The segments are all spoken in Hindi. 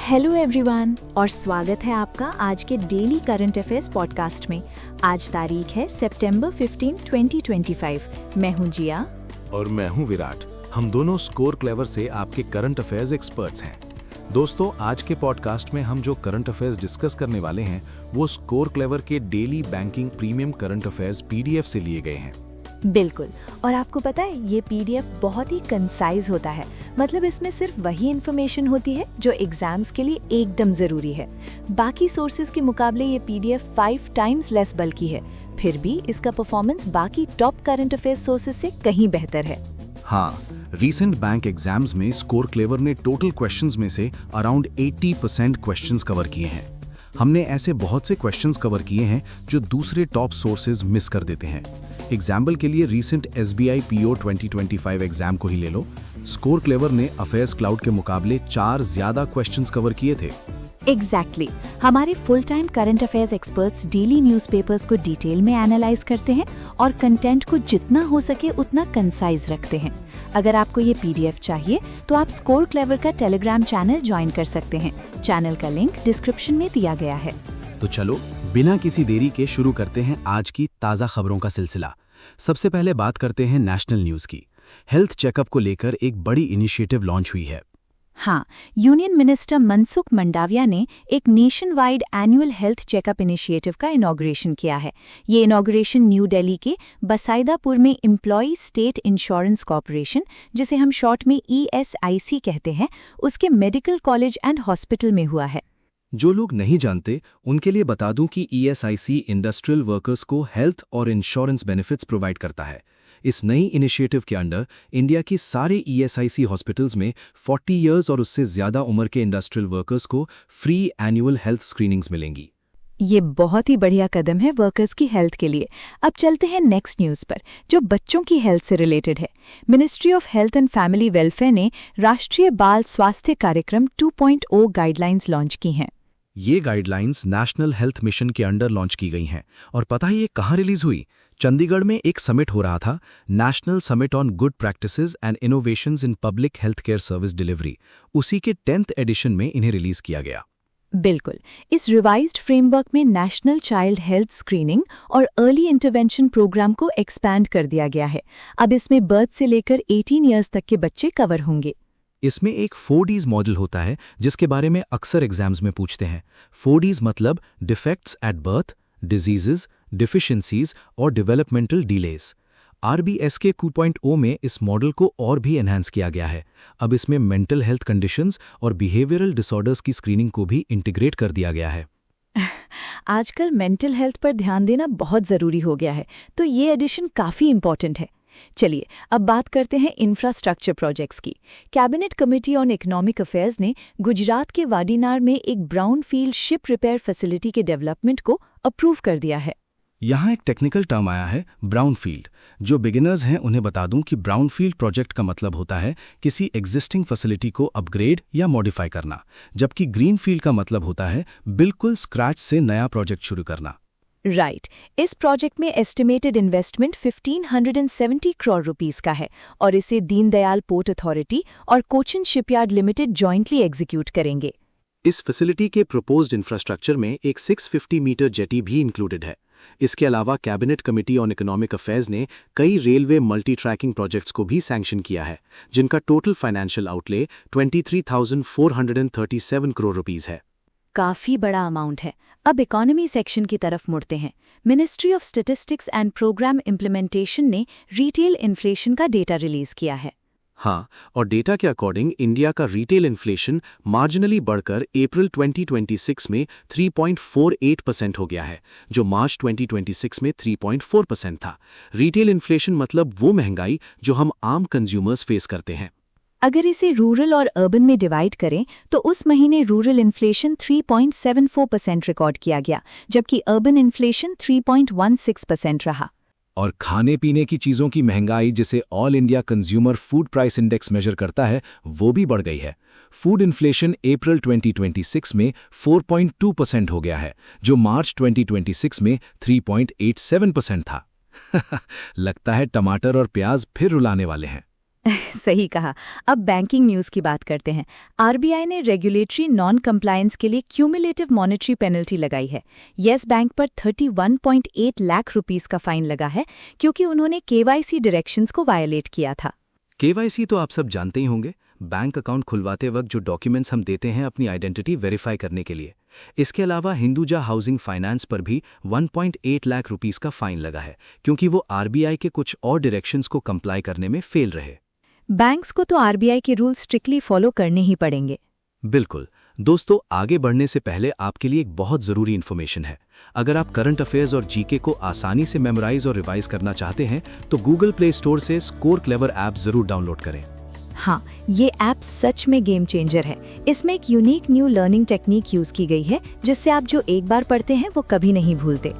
हेलो एवरीवन और स्वागत है आपका आज के डेली करंट अफेयर्स पॉडकास्ट में। आज तारीख है सितंबर 15, 2025। मैं हूं जिया और मैं हूं विराट। हम दोनों स्कोर क्लेवर से आपके करंट अफेयर्स एक्सपर्ट्स हैं। दोस्तों, आज के पॉडकास्ट में हम जो करंट अफेयर्स डिस्कस करने वाले हैं वो स्कोर क्लेवर के daily banking premium current affairs PDF से लिए गए हैं। बिल्कुल, और आपको पता है ये पीडीएफ बहुत ही कंसाइज होता है। मतलब इसमें सिर्फ वही इन्फॉर्मेशन होती है जो एग्जाम्स के लिए एकदम जरूरी है। बाकी सोर्सेज के मुकाबले ये पीडीएफ 5 टाइम्स लेस बल्कि है। फिर भी इसका परफॉर्मेंस बाकी टॉप करंट अफेयर्स सोर्सेज से कहीं बेहतर है। हाँ, रीसेंट बैंक एग्जाम्स में स्कोर क्लेवर ने टोटल क्वेश्चंस में से अराउंड 80% क्वेश्चंस कवर किए हैं। हमने ऐसे बहुत से क्वेश्चंस कवर किए हैं जो दूसरे टॉप सोर्सेज मिस कर देते हैं। एग्जाम्पल के लिए रीसेंट SBI PO 2025 एग्जाम को ही ले लो। स्कोर क्लेवर ने अफेयर्स क्लाउड के मुकाबले 4 ज्यादा क्वेश्चंस कवर किए थे। एग्जैक्टली हमारे full time current affairs experts daily newspapers को डिटेल में एनालाइज करते हैं और कंटेंट को जितना हो सके उतना कंसाइज रखते हैं। अगर आपको ये पीडीएफ चाहिए तो आप स्कोर क्लेवर का टेलीग्राम चैनल ज्वाइन कर सकते हैं। चैनल का लिंक डिस्क्रिप्शन में दिया गया है। तो चलो बिना किसी देरी के शुरू करते हैं आज की ताज़ा खबरों का सिलसिला। सबसे पहले बात करते हैं नेशनल न्यूज़ की। हेल्थ चेकअप को लेकर एक बड़ी इनिशिएटिव लॉन्च हुई है। हाँ, यूनियन मिनिस्टर मनसुख मंडाविया ने एक nation wide annual health checkup initiative का इनॉग्रेशन किया है। ये इनॉग्रेशन न्यू दिल्ली के बसाइदापुर में एम्प्लॉई स्टेट इंश्योरेंस कॉर्पोरेशन, जिसे हम शॉर्ट में ESIC कहते हैं, उसके मेडिकल कॉलेज एंड हॉस्पिटल में हुआ है। जो लोग नहीं जानते उनके लिए बता दूं कि ESIC इंडस्ट्रियल वर्कर्स को हेल्थ और इंश्योरेंस बेनिफिट्स प्रोवाइड करता है। इस नई इनिशिएटिव के अंडर इंडिया की सारे ESIC हॉस्पिटल्स में 40 इयर्स और उससे ज्यादा उम्र के इंडस्ट्रियल वर्कर्स को फ्री एनुअल हेल्थ स्क्रीनिंग्स मिलेंगी। ये बहुत ही बढ़िया कदम है वर्कर्स की हेल्थ के लिए। अब चलते हैं नेक्स्ट न्यूज़ पर, जो बच्चों की हेल्थ से रिलेटेड है। Ministry of health and family welfare ने राष्ट्रीय बाल स्वास्थ्य कार्यक्रम 2.0 गाइडलाइंस लॉन्च की हैं। ये गाइडलाइंस नेशनल हेल्थ मिशन के अंडर लॉन्च की गई हैं। और पता है ये कहाँ रिलीज हुई? चंडीगढ़ में एक समिट हो रहा था, national summit on good practices and innovations in public health care service delivery. उसी के 10th एडिशन में इन्हें रिलीज किया गया। बिल्कुल, इस रिवाइज्ड फ्रेमवर्क में नेशनल चाइल्ड हेल्थ स्क्रीनिंग और अर्ली इंटरवेंशन प्रोग्राम को एक्सपैंड कर दिया गया है। अब इसमें बर्थ से लेकर 18 ईयर्स तक के बच्चे कवर होंगे। इसमें एक 4Ds मॉडल होता है जिसके बारे में अक्सर एग्जाम्स में पूछते हैं। 4Ds मतलब defects at birth, diseases, deficiencies और डेवलपमेंटल डिलेज। RBSK 2.0 में इस मॉडल को और भी एनहांस किया गया है। अब इसमें मेंटल हेल्थ कंडीशंस और बिहेवियरल डिसऑर्डर्स की स्क्रीनिंग को भी इंटीग्रेट कर दिया गया है। आजकल मेंटल हेल्थ पर ध्यान देना बहुत ज़रूरी हो गया है, तो ये एडिशन काफ़ी इम्पोर्टेंट है। चलिए अब बात करते हैं इंफ्रास्ट्रक्चर प्रोजेक्ट्स की। Cabinet committee on economic affairs ने गुजरात के वाडीनार में एक ब्राउनफील्ड शिप रिपेयर फैसिलिटी के डेवलपमेंट को अप्रूव कर दिया है। यहाँ एक टेक्निकल टर्म आया है, ब्राउनफील्ड। जो बिगिनर्स हैं उन्हें बता दूं कि ब्राउनफील्ड प्रोजेक्ट का मतलब होता है किसी एग्जिस्टिंग फैसिलिटी को अपग्रेड या मॉडिफाई करना, जबकि ग्रीनफील्ड का मतलब होता है बिल्कुल स्क्रैच से नया प्रोजेक्ट शुरू करना। राइट, इस प्रोजेक्ट में एस्टिमेटेड इन्वेस्टमेंट 1570 करोड़ रुपीस का है और इसे दीनदयाल पोर्ट अथॉरिटी और Cochin shipyard limited jointly execute करेंगे। इस फैसिलिटी के प्रोपोज्ड इंफ्रास्ट्रक्चर में एक 650 मीटर जेटी भी इंक्लूडेड है। इसके अलावा cabinet committee on economic affairs ने कई रेलवे मल्टी ट्रैकिंग प्रोजेक्ट्स को भी सैंक्शन किया है, जिनका total financial outlay 23,437 crore rupees है। काफी बड़ा अमाउंट है। अब इकोनॉमी सेक्शन की तरफ मुड़ते हैं। Ministry of statistics and programme implementation ने रिटेल इन्फ्लेशन का डेटा रिलीज किया है। हाँ, और डेटा के अकॉर्डिंग इंडिया का रिटेल इन्फ्लेशन मार्जिनली बढ़कर अप्रैल 2026 में 3.48% हो गया है, जो मार्च 2026 में 3.4% था। रिटेल इन्फ्लेशन मतलब वो महंगाई जो हम आम कंज्यूमर्स फेस करते हैं। अगर इसे रूरल और अर्बन में डिवाइड करें तो उस महीने रूरल इन्फ्लेशन 3.74% रिकॉर्ड किया गया, जबकि अर्बन इन्फ्लेशन 3.16% रहा। और खाने पीने की चीज़ों की महंगाई, जिसे all India consumer food price index major करता है, वो भी बढ़ गई है। फूड इन्फ्लेशन अप्रैल 2026 में 4.2% हो गया है, जो मार्च 2026 में 3.87% था। लगता है टमाटर और प्याज फिर रुलाने वाले हैं। सही कहा। अब बैंकिंग न्यूज़ की बात करते हैं। आरबीआई ने रेगुलेटरी नॉन कंप्लायंस के लिए क्यूमुलेटिव मॉनेटरी पेनल्टी लगाई है। येस बैंक पर 31.8 लाख रुपीस का फाइन लगा है क्योंकि उन्होंने केवाईसी डायरेक्शंस को वायलेट किया था। केवाईसी तो आप सब जानते ही होंगे, बैंक अकाउंट खुलवाते वक्त जो डॉक्यूमेंट्स हम देते हैं अपनी आइडेंटिटी वेरीफाई करने के लिए। इसके अलावा हिंदुजा हाउसिंग फाइनेंस पर भी 1.8 लाख रुपीस का फाइन लगा है क्योंकि वो आरबीआई के कुछ और डायरेक्शंस को कंप्लाई करने में फेल रहे। बैंक्स को तो आरबीआई के रूल स्ट्रिक्टली फॉलो करने ही पड़ेंगे। बिल्कुल। दोस्तों, आगे बढ़ने से पहले आपके लिए एक बहुत ज़रूरी इन्फॉर्मेशन है। अगर आप करंट अफेयर्स और जीके को आसानी से मेमोराइज और रिवाइज करना चाहते हैं तो गूगल प्ले स्टोर से स्कोर क्लेवर ऐप ज़रूर डाउनलोड करें। हाँ, ये ऐप सच में गेम चेंजर है। इसमें एक unique new learning technique use की गई है जिससे आप जो एक बार पढ़ते हैं वो कभी नहीं भूलते।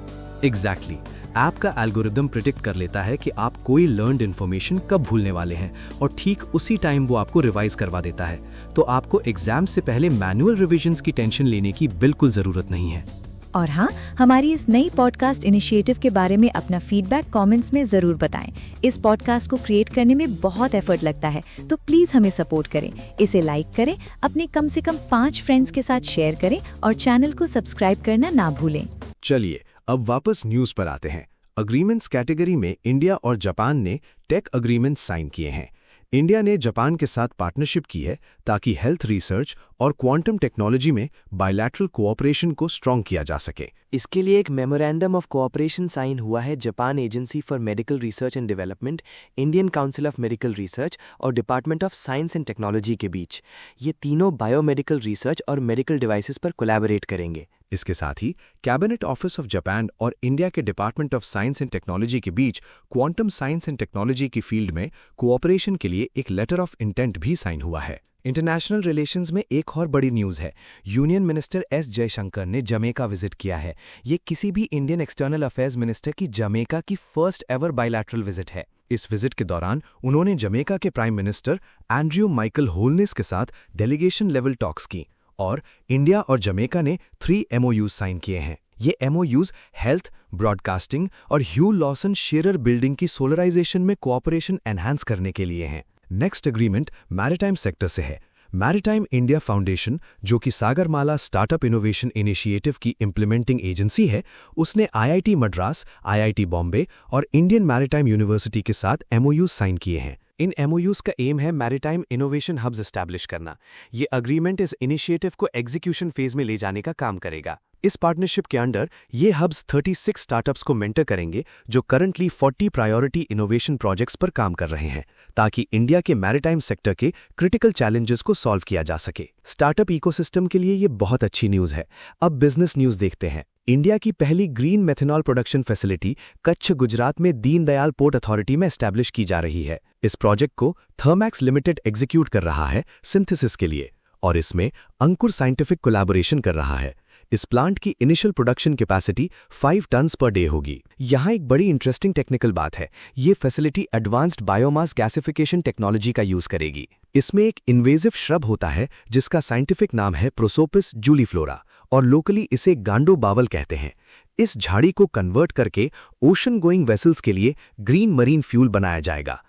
एग्जैक्टली। ऐप का एल्गोरिदम प्रिडिक्ट कर लेता है कि आप कोई लर्नड इन्फॉर्मेशन कब भूलने वाले हैं और ठीक उसी टाइम वो आपको रिवाइज करवा देता है। तो आपको एग्जाम से पहले मैनुअल रिविजन्स की टेंशन लेने की बिल्कुल ज़रूरत नहीं है। और हाँ, हमारी इस नई पॉडकास्ट इनिशिएटिव के बारे में अपना फीडबैक कमेंट्स में ज़रूर बताएं। इस पॉडकास्ट को क्रिएट करने में बहुत एफर्ट लगता है, तो प्लीज़ हमें सपोर्ट करें। इसे लाइक करें, अपने कम से कम 5 फ्रेंड्स के साथ शेयर करें और चैनल को सब्सक्राइब करना ना भूलें। चलिए अब वापस न्यूज़ पर आते हैं। अग्रीमेंट्स कैटेगरी में इंडिया और जापान ने टेक अग्रीमेंट्स साइन किए हैं। इंडिया ने जापान के साथ पार्टनरशिप की है ताकि हेल्थ रिसर्च और क्वांटम टेक्नोलॉजी में बायलैटरल कोऑपरेशन को स्ट्रॉन्ग किया जा सके। इसके लिए एक मेमोरेंडम ऑफ कोऑपरेशन साइन हुआ है Japan agency for medical research and development, Indian council of medical research और department of science and technology के बीच। ये तीनों बायोमेडिकल रिसर्च और मेडिकल डिवाइसेस पर कोलैबोरेट करेंगे। इसके साथ ही कैबिनेट ऑफिस ऑफ जापान और इंडिया के department of science and technology के बीच क्वांटम साइंस एंड टेक्नोलॉजी की फील्ड में कोऑपरेशन के लिए एक लेटर ऑफ इंटेंट भी साइन हुआ है। इंटरनेशनल रिलेशंस में एक और बड़ी न्यूज़ है। यूनियन मिनिस्टर एस जयशंकर ने जमैका विजिट किया है। ये किसी भी इंडियन एक्सटर्नल अफेयर्स मिनिस्टर की जमैका की फर्स्ट एवर बायलैटरल विजिट है। इस विजिट के दौरान उन्होंने जमैका के prime minister Andrew Michael wholeness के साथ डेलीगेशन लेवल टॉक्स की और इंडिया और जमैका ने 3 MOUs साइन किए हैं। ये MOUs हेल्थ, ब्रॉडकास्टिंग और ह्यू लॉसन शेरर बिल्डिंग की सोलराइजेशन में कोऑपरेशन एनहांस करने के लिए हैं। नेक्स्ट एग्रीमेंट मैरिटाइम सेक्टर से है। मैरिटाइम इंडिया फाउंडेशन, जो कि सागरमाला स्टार्टअप इनोवेशन इनिशिएटिव की इम्प्लीमेंटिंग एजेंसी है, उसने IIT मद्रास, IIT बॉम्बे और इंडियन मैरिटाइम यूनिवर्सिटी के साथ MOUs साइन किए हैं। इन MOUs का एम है मैरिटाइम इनोवेशन हब्स एस्टैब्लिश करना। ये अग्रीमेंट इस इनिशिएटिव को एग्जीक्यूशन फेज में ले जाने का काम करेगा। इस पार्टनरशिप के अंडर ये हब्स 36 स्टार्टअप्स को मेंटर करेंगे जो करंटली 40 प्रायोरिटी इनोवेशन प्रोजेक्ट्स पर काम कर रहे हैं ताकि इंडिया के मैरिटाइम सेक्टर के क्रिटिकल चैलेंजेस को सॉल्व किया जा सके। स्टार्टअप इकोसिस्टम के लिए ये बहुत अच्छी न्यूज़ है। अब बिजनेस न्यूज़ देखते हैं। इंडिया की पहली green methanol production facility Kutch, Gujarat में दीनदयाल पोर्ट अथॉरिटी में एस्टैब्लिश की जा रही है। इस प्रोजेक्ट को थर्मैक्स लिमिटेड एग्जीक्यूट कर रहा है सिंथेसिस के लिए और इसमें अंकुर साइंटिफिक कोलैबोरेशन कर रहा है। इस प्लांट की initial production capacity 5 tons per day होगी। यहाँ एक बड़ी इंटरेस्टिंग टेक्निकल बात है। ये facility advanced biomass gasification technology का यूज करेगी। इसमें एक इन्वेजिव श्रब होता है जिसका साइंटिफिक नाम है प्रोसोपिस जूलीफ्लोरा और लोकली इसे गांडो बावल कहते हैं। इस झाड़ी को कन्वर्ट करके ओशन गोइंग वेसल्स के लिए ग्रीन मरीन फ्यूल बनाया जाएगा।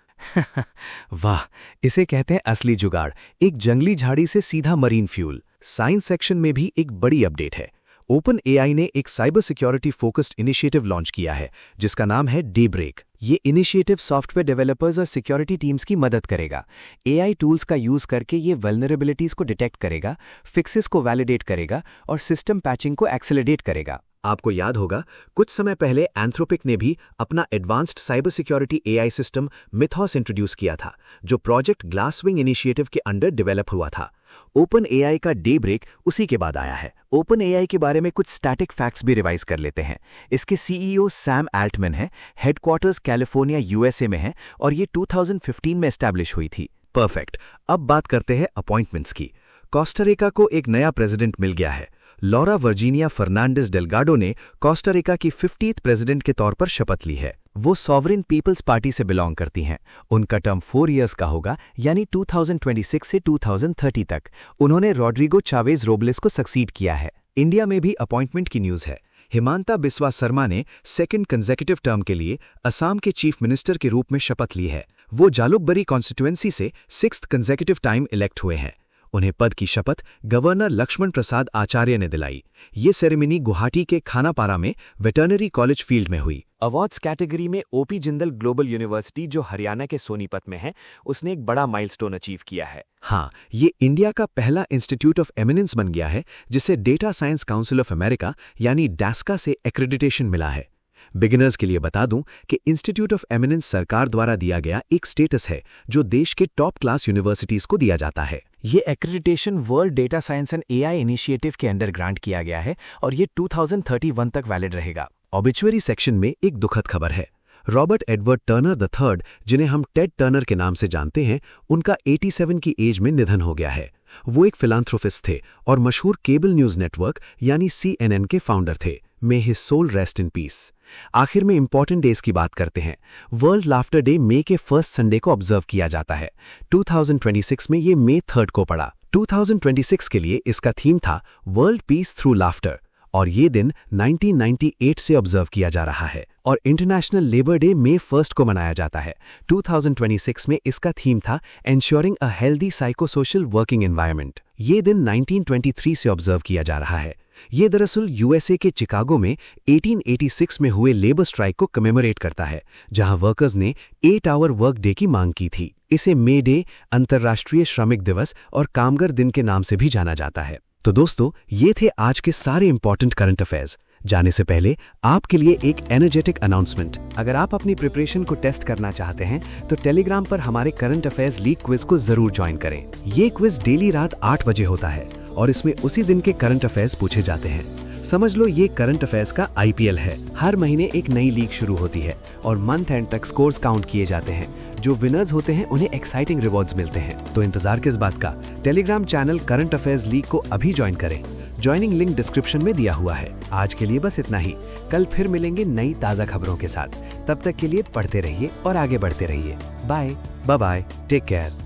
वाह, इसे कहते हैं असली जुगाड़, एक जंगली झाड़ी से सीधा मरीन फ्यूल। साइंस सेक्शन में भी एक बड़ी अपडेट है। ओपन AI ने एक cyber security focused initiative launch किया है जिसका नाम है डेब्रेक। ये इनिशिएटिव सॉफ्टवेयर डेवलपर्स और सिक्योरिटी टीम्स की मदद करेगा। AI टूल्स का यूज करके ये वल्नरेबिलिटीज को डिटेक्ट करेगा, फिक्सेस को वैलिडेट करेगा और सिस्टम पैचिंग को एक्सेलरेट करेगा। आपको याद होगा, कुछ समय पहले एंथ्रोपिक ने भी अपना advanced cyber security AI system Mythos introduce किया था, जो प्रोजेक्ट ग्लासविंग इनिशिएटिव के अंडर डेवलप हुआ था। ओपन AI का डेब्रेक उसी के बाद आया है। ओपन AI के बारे में कुछ स्टैटिक फैक्ट्स भी रिवाइज कर लेते हैं। इसके CEO सैम एल्टमैन है, हेडक्वार्टर्स कैलिफोर्निया USA में है और ये 2015 में एस्टैब्लिश हुई थी। परफेक्ट। अब बात करते हैं अपॉइंटमेंट्स की। कोस्टा रिका को एक नया प्रेसिडेंट मिल गया है। लॉरा वर्जीनिया फर्नांडिस डेल्गाडो ने कोस्टा रिका की 50th प्रेसिडेंट के तौर पर शपथ ली है। वो सॉवरेन पीपल्स पार्टी से बिलोंग करती हैं। उनका टर्म 4 इयर्स का होगा, यानी 2026 से 2030 तक। उन्होंने रॉड्रिगो चावेज रोबलेस को सक्सीड किया है। इंडिया में भी अपॉइंटमेंट की न्यूज़ है। हिमांता बिस्वा शर्मा ने 2nd कंसेक्यूटिव टर्म के लिए असम के चीफ मिनिस्टर के रूप में शपथ ली है। वो जालुकबरी कॉन्स्टिट्यूएंसी से 6th कंसेक्यूटिव टाइम इलेक्ट हुए हैं। उन्हें पद की शपथ गवर्नर लक्ष्मण प्रसाद आचार्य ने दिलाई। ये सेरेमनी गुवाहाटी के खानापारा में वेटरनरी कॉलेज फील्ड में हुई। अवार्ड्स कैटेगरी में ओपी जिंदल ग्लोबल यूनिवर्सिटी, जो हरियाणा के सोनीपत में है, उसने एक बड़ा माइलस्टोन अचीव किया है। हाँ, ये इंडिया का पहला इंस्टीट्यूट ऑफ एमिनेंस बन गया है जिसे data science council of America यानी डैस्का से एक्रेडिटेशन मिला है। बिगिनर्स के लिए बता दूं कि इंस्टीट्यूट ऑफ एमिनेंस सरकार द्वारा दिया गया एक स्टेटस है जो देश के टॉप क्लास यूनिवर्सिटीज को दिया जाता है। ये accreditation world data science and AI initiative के अंडर ग्रांट किया गया है और ये 2031 तक वैलिड रहेगा। ऑबिचुअरी सेक्शन में एक दुखद खबर है। रॉबर्ट एडवर्ड टर्नर III, जिन्हें हम टेड टर्नर के नाम से जानते हैं, उनका 87 की एज में निधन हो गया है। वो एक फिलांथ्रोपिस्ट थे और मशहूर केबल न्यूज नेटवर्क यानी CNN के फाउंडर थे। May his soul rest in peace. आखिर में इंपॉर्टेंट डेज की बात करते हैं। वर्ल्ड लाफ्टर डे मई के फर्स्ट संडे को ऑब्जर्व किया जाता है। 2026 में ये May 3 को पड़ा। 2026 के लिए इसका थीम था वर्ल्ड पीस थ्रू लाफ्टर और ये दिन 1998 से ऑब्जर्व किया जा रहा है। और इंटरनेशनल लेबर डे May 1 को मनाया जाता है। 2026 में इसका थीम था ensuring a healthy psychosocial working environment. ये दिन 1923 से ऑब्जर्व किया जा रहा है। ये दरअसल यूएसए के चिकागो में 1886 में हुए लेबर स्ट्राइक को कमेमोरेट करता है, जहां वर्कर्स ने 8 आवर वर्क डे की मांग की थी। इसे मे डे, अंतर्राष्ट्रीय श्रमिक दिवस और कामगार दिन के नाम से भी जाना जाता है। तो दोस्तों, ये थे आज के सारे इंपॉर्टेंट करंट अफेयर्स। जाने से पहले आपके लिए एक एनर्जेटिक अनाउंसमेंट। अगर आप अपनी प्रिपरेशन को टेस्ट करना चाहते हैं तो टेलीग्राम पर हमारे करंट अफेयर्स लीग क्विज को जरूर ज्वाइन करें। ये क्विज डेली रात 8 बजे होता है और इसमें उसी दिन के करंट अफेयर्स पूछे जाते हैं। समझ लो ये करंट अफेयर्स का IPL है। हर महीने एक नई लीग शुरू होती है और मंथ एंड तक स्कोर्स काउंट किए जाते हैं। जो विनर्स होते हैं उन्हें एक्साइटिंग रिवॉर्ड्स मिलते हैं। तो इंतजार किस बात का? Telegram channel current affairs league को अभी ज्वाइन करें। ज्वाइनिंग लिंक डिस्क्रिप्शन में दिया हुआ है। आज के लिए बस इतना ही। कल फिर मिलेंगे नई ताज़ा खबरों के साथ। तब तक के लिए पढ़ते रहिए और आगे बढ़ते रहिए। Bye bye, take care.